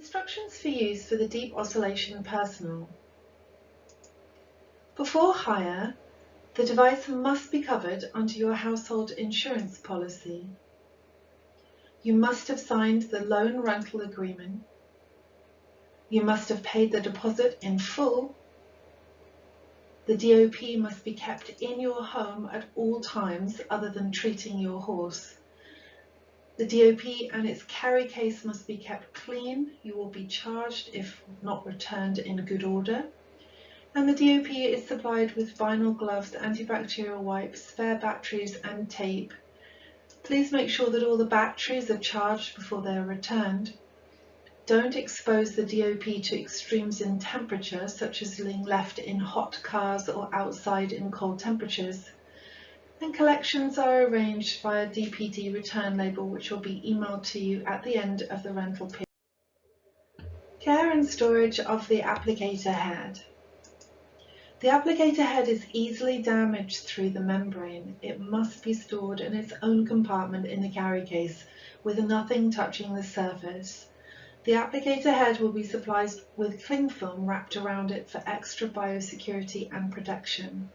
Instructions for use for the Deep Oscillation Personal. Before hire, the device must be covered under your household insurance policy. You must have signed the loan rental agreement. You must have paid the deposit in full. The DOP must be kept in your home at all times other than treating your horse. The DOP and its carry case must be kept clean. You will be charged if not returned in good order. And the DOP is supplied with vinyl gloves, antibacterial wipes, spare batteries and tape. Please make sure that all the batteries are charged before they are returned. Don't expose the DOP to extremes in temperature, such as being left in hot cars or outside in cold temperatures. And collections are arranged via DPD return label, which will be emailed to you at the end of the rental period. Care and storage of the applicator head. The applicator head is easily damaged through the membrane. It must be stored in its own compartment in the carry case with nothing touching the surface. The applicator head will be supplied with cling film wrapped around it for extra biosecurity and protection.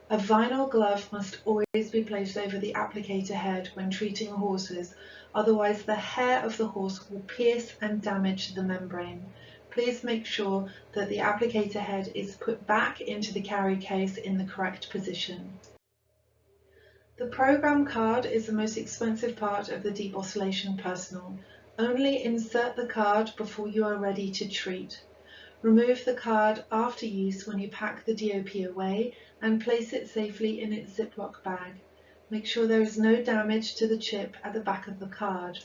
A vinyl glove must always be placed over the applicator head when treating horses, otherwise the hair of the horse will pierce and damage the membrane. Please make sure that the applicator head is put back into the carry case in the correct position. The program card is the most expensive part of the Deep Oscillation Personal. Only insert the card before you are ready to treat. Remove the card after use when you pack the DOP away and place it safely in its Ziploc bag. Make sure there is no damage to the chip at the back of the card.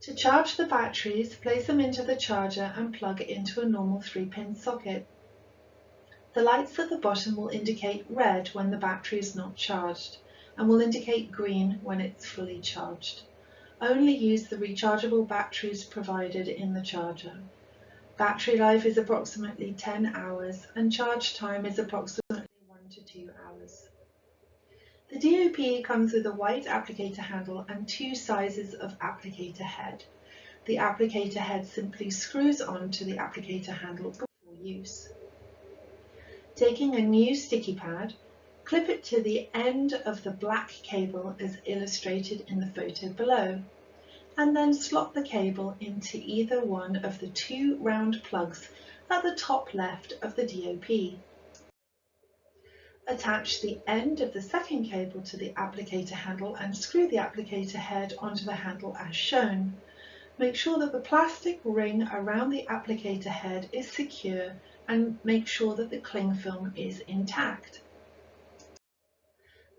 To charge the batteries, place them into the charger and plug it into a normal 3-pin socket. The lights at the bottom will indicate red when the battery is not charged and will indicate green when it's fully charged. Only use the rechargeable batteries provided in the charger. Battery life is approximately 10 hours and charge time is approximately 1 to 2 hours. The DOP comes with a white applicator handle and 2 sizes of applicator head. The applicator head simply screws on to the applicator handle before use. Taking a new sticky pad, clip it to the end of the black cable as illustrated in the photo below, and then slot the cable into either one of the 2 round plugs at the top left of the DOP. Attach the end of the second cable to the applicator handle and screw the applicator head onto the handle as shown. Make sure that the plastic ring around the applicator head is secure and make sure that the cling film is intact.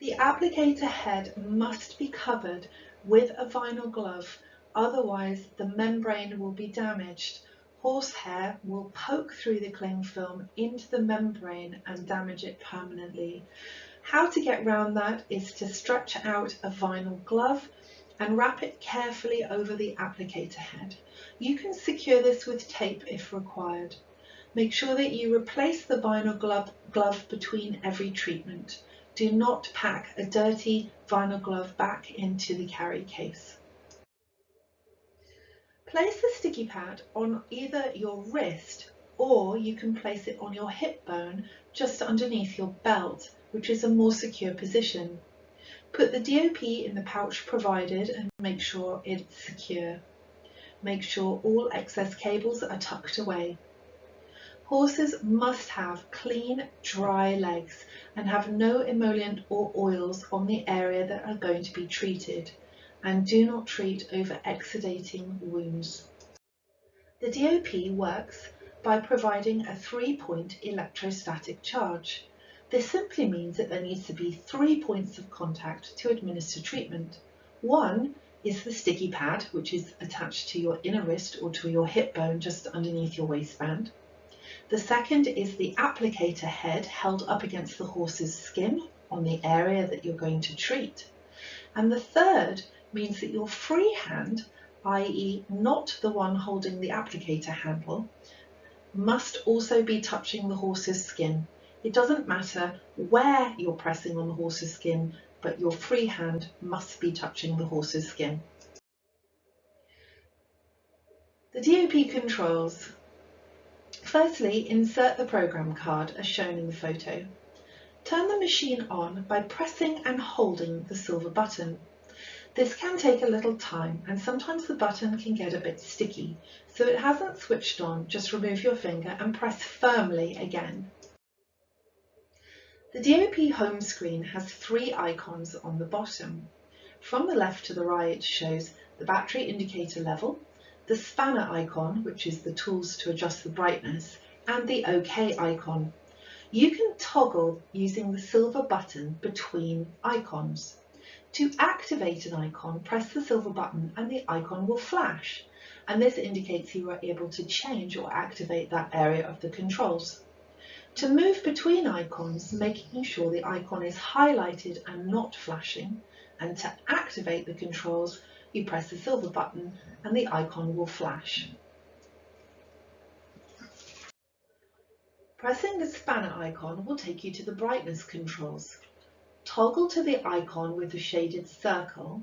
The applicator head must be covered with a vinyl glove, otherwise the membrane will be damaged. Horsehair will poke through the cling film into the membrane and damage it permanently. How to get around that is to stretch out a vinyl glove and wrap it carefully over the applicator head. You can secure this with tape if required. Make sure that you replace the vinyl glove between every treatment. Do not pack a dirty vinyl glove back into the carry case. Place the sticky pad on either your wrist or you can place it on your hip bone just underneath your belt, which is a more secure position. Put the DOP in the pouch provided and make sure it's secure. Make sure all excess cables are tucked away. Horses must have clean, dry legs and have no emollient or oils on the area that are going to be treated, and do not treat over exudating wounds. The DOP works by providing a 3-point electrostatic charge. This simply means that there needs to be 3 points of contact to administer treatment. One is the sticky pad, which is attached to your inner wrist or to your hip bone just underneath your waistband. The second is the applicator head held up against the horse's skin on the area that you're going to treat. And the third means that your free hand, i.e. not the one holding the applicator handle, must also be touching the horse's skin. It doesn't matter where you're pressing on the horse's skin, but your free hand must be touching the horse's skin. The DOP controls. Firstly, insert the program card as shown in the photo. Turn the machine on by pressing and holding the silver button. This can take a little time and sometimes the button can get a bit sticky, so it hasn't switched on, just remove your finger and press firmly again. The DOP home screen has 3 icons on the bottom. From the left to the right shows the battery indicator level, the spanner icon, which is the tools to adjust the brightness, and the OK icon. You can toggle using the silver button between icons. To activate an icon, press the silver button and the icon will flash, and this indicates you are able to change or activate that area of the controls. To move between icons, making sure the icon is highlighted and not flashing, and to activate the controls, you press the silver button and the icon will flash. Pressing the spanner icon will take you to the brightness controls. Toggle to the icon with the shaded circle,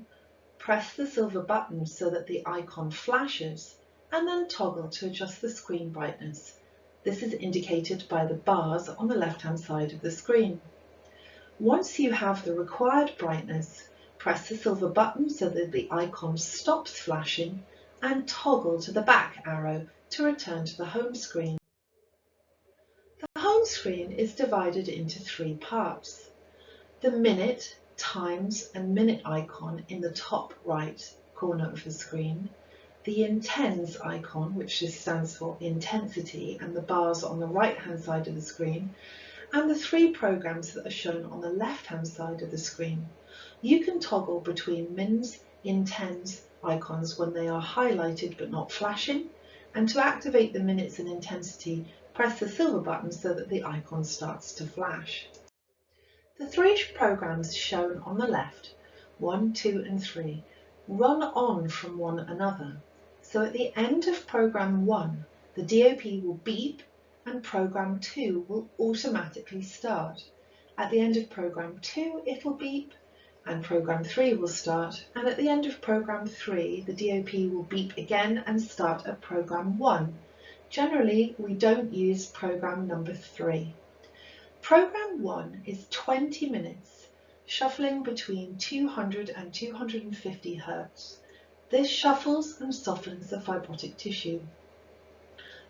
press the silver button so that the icon flashes, and then toggle to adjust the screen brightness. This is indicated by the bars on the left-hand side of the screen. Once you have the required brightness, press the silver button so that the icon stops flashing and toggle to the back arrow to return to the home screen. The home screen is divided into 3 parts. The minute, times and minute icon in the top right corner of the screen, the intens icon, which stands for intensity, and the bars on the right hand side of the screen, and the 3 programs that are shown on the left hand side of the screen. You can toggle between mins, intens icons when they are highlighted but not flashing, and to activate the minutes and intensity, press the silver button so that the icon starts to flash. The 3 programs shown on the left, 1, 2 and 3, run on from one another. So at the end of program 1, the DOP will beep and program 2 will automatically start. At the end of program 2, it will beep and program 3 will start. And at the end of program 3, the DOP will beep again and start at program 1. Generally, we don't use program number 3. Program 1 is 20 minutes, shuffling between 200 and 250 Hz. This shuffles and softens the fibrotic tissue.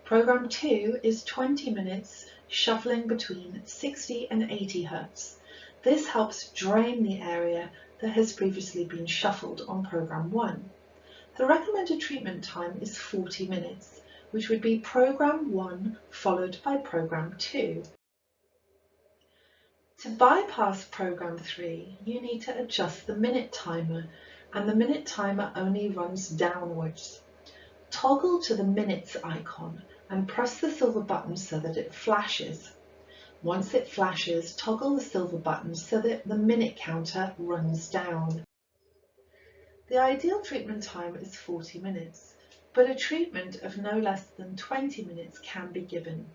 Program 2 is 20 minutes, shuffling between 60 and 80 Hz. This helps drain the area that has previously been shuffled on program 1. The recommended treatment time is 40 minutes, which would be program 1 followed by program 2. To bypass program 3, you need to adjust the minute timer, and the minute timer only runs downwards. Toggle to the minutes icon and press the silver button so that it flashes. Once it flashes, toggle the silver button so that the minute counter runs down. The ideal treatment time is 40 minutes, but a treatment of no less than 20 minutes can be given.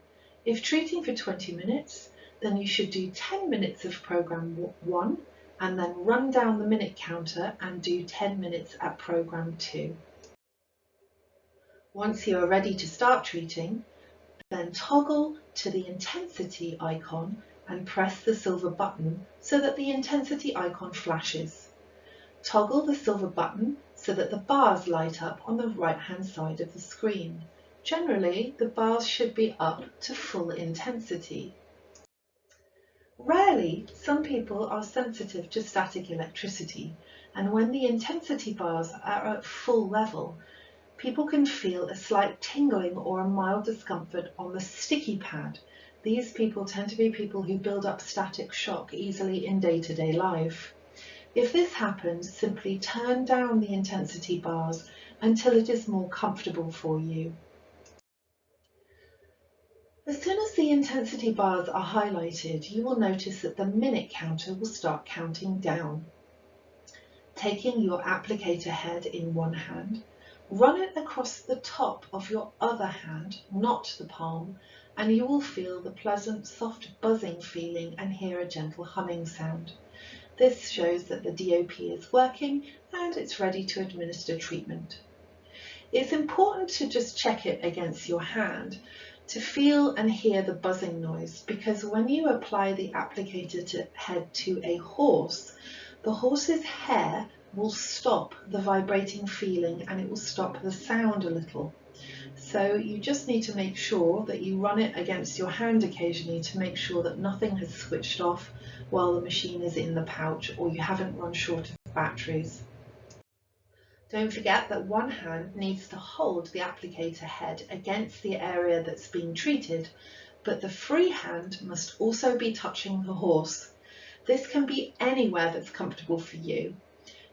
If treating for 20 minutes, then you should do 10 minutes of program 1 and then run down the minute counter and do 10 minutes at program 2. Once you are ready to start treating, then toggle to the intensity icon and press the silver button so that the intensity icon flashes. Toggle the silver button so that the bars light up on the right-hand side of the screen. Generally, the bars should be up to full intensity. Rarely, some people are sensitive to static electricity, and when the intensity bars are at full level, people can feel a slight tingling or a mild discomfort on the sticky pad. These people tend to be people who build up static shock easily in day-to-day life. If this happens, simply turn down the intensity bars until it is more comfortable for you. As soon as the intensity bars are highlighted, you will notice that the minute counter will start counting down. Taking your applicator head in one hand, run it across the top of your other hand, not the palm, and you will feel the pleasant, soft buzzing feeling and hear a gentle humming sound. This shows that the DOP is working and it's ready to administer treatment. It's important to just check it against your hand to feel and hear the buzzing noise, because when you apply the applicator head to a horse, the horse's hair will stop the vibrating feeling and it will stop the sound a little. So you just need to make sure that you run it against your hand occasionally to make sure that nothing has switched off while the machine is in the pouch or you haven't run short of batteries. Don't forget that one hand needs to hold the applicator head against the area that's being treated, but the free hand must also be touching the horse. This can be anywhere that's comfortable for you.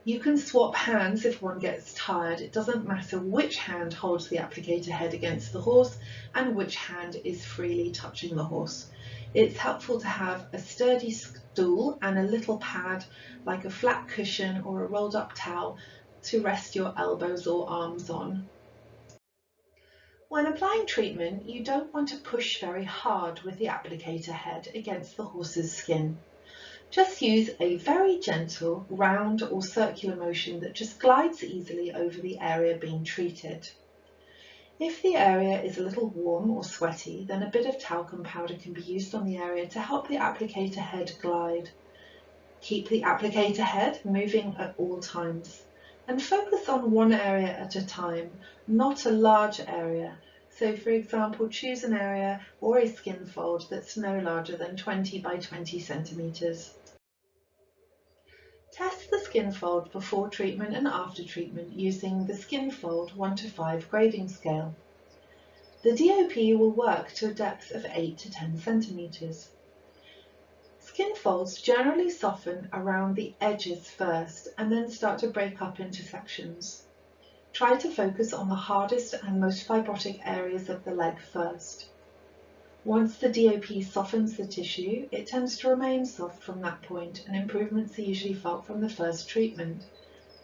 You can swap hands if one gets tired. It doesn't matter which hand holds the applicator head against the horse and which hand is freely touching the horse. It's helpful to have a sturdy stool and a little pad like a flat cushion or a rolled up towel to rest your elbows or arms on. When applying treatment, you don't want to push very hard with the applicator head against the horse's skin. Just use a very gentle round or circular motion that just glides easily over the area being treated. If the area is a little warm or sweaty, then a bit of talcum powder can be used on the area to help the applicator head glide. Keep the applicator head moving at all times and focus on one area at a time, not a large area. So for example, choose an area or a skin fold that's no larger than 20 by 20 centimeters. Test the skin fold before treatment and after treatment using the skin fold 1 to 5 grading scale. The DOP will work to a depth of 8 to 10 centimeters. Skin folds generally soften around the edges first and then start to break up into sections. Try to focus on the hardest and most fibrotic areas of the leg first. Once the DOP softens the tissue, it tends to remain soft from that point, and improvements are usually felt from the first treatment.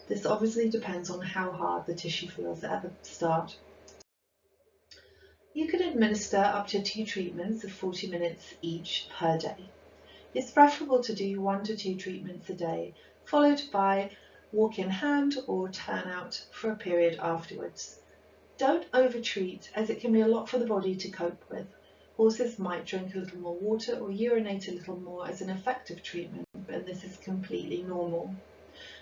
This obviously depends on how hard the tissue feels at the start. You can administer up to 2 treatments of 40 minutes each per day. It's preferable to do 1 to 2 treatments a day, followed by walk-in hand or turnout for a period afterwards. Don't overtreat, as it can be a lot for the body to cope with. Horses might drink a little more water or urinate a little more as an effective treatment, but this is completely normal.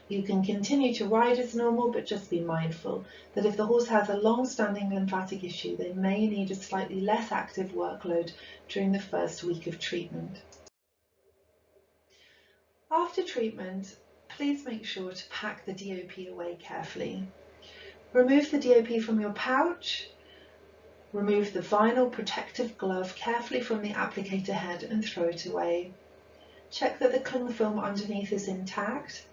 You can continue to ride as normal, but just be mindful that if the horse has a long-standing lymphatic issue, they may need a slightly less active workload during the first week of treatment. After treatment, please make sure to pack the DOP away carefully. Remove the DOP from your pouch. Remove the vinyl protective glove carefully from the applicator head and throw it away. Check that the cling film underneath is intact.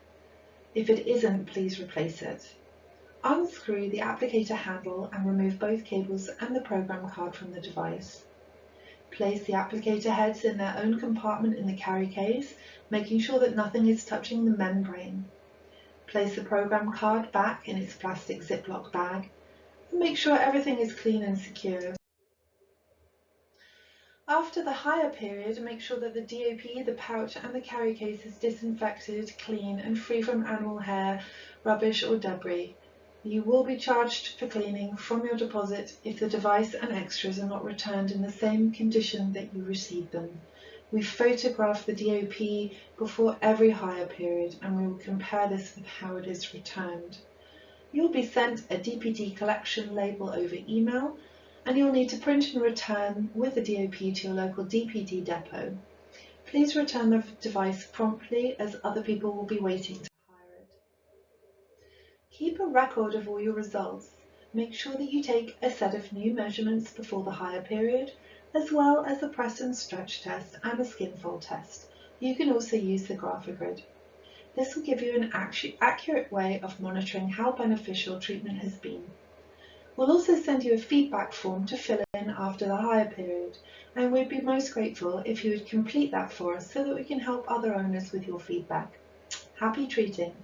If it isn't, please replace it. Unscrew the applicator handle and remove both cables and the program card from the device. Place the applicator heads in their own compartment in the carry case, making sure that nothing is touching the membrane. Place the program card back in its plastic Ziploc bag. Make sure everything is clean and secure. After the hire period, make sure that the DOP, the pouch and the carry case is disinfected, clean and free from animal hair, rubbish or debris. You will be charged for cleaning from your deposit if the device and extras are not returned in the same condition that you received them. We photograph the DOP before every hire period and we will compare this with how it is returned. You'll be sent a DPD collection label over email, and you'll need to print and return with the DOP to your local DPD depot. Please return the device promptly, as other people will be waiting to hire it. Keep a record of all your results. Make sure that you take a set of new measurements before the hire period, as well as a press and stretch test and a skin fold test. You can also use the Graphogrid. This will give you an accurate way of monitoring how beneficial treatment has been. We'll also send you a feedback form to fill in after the hire period, and we'd be most grateful if you would complete that for us so that we can help other owners with your feedback. Happy treating!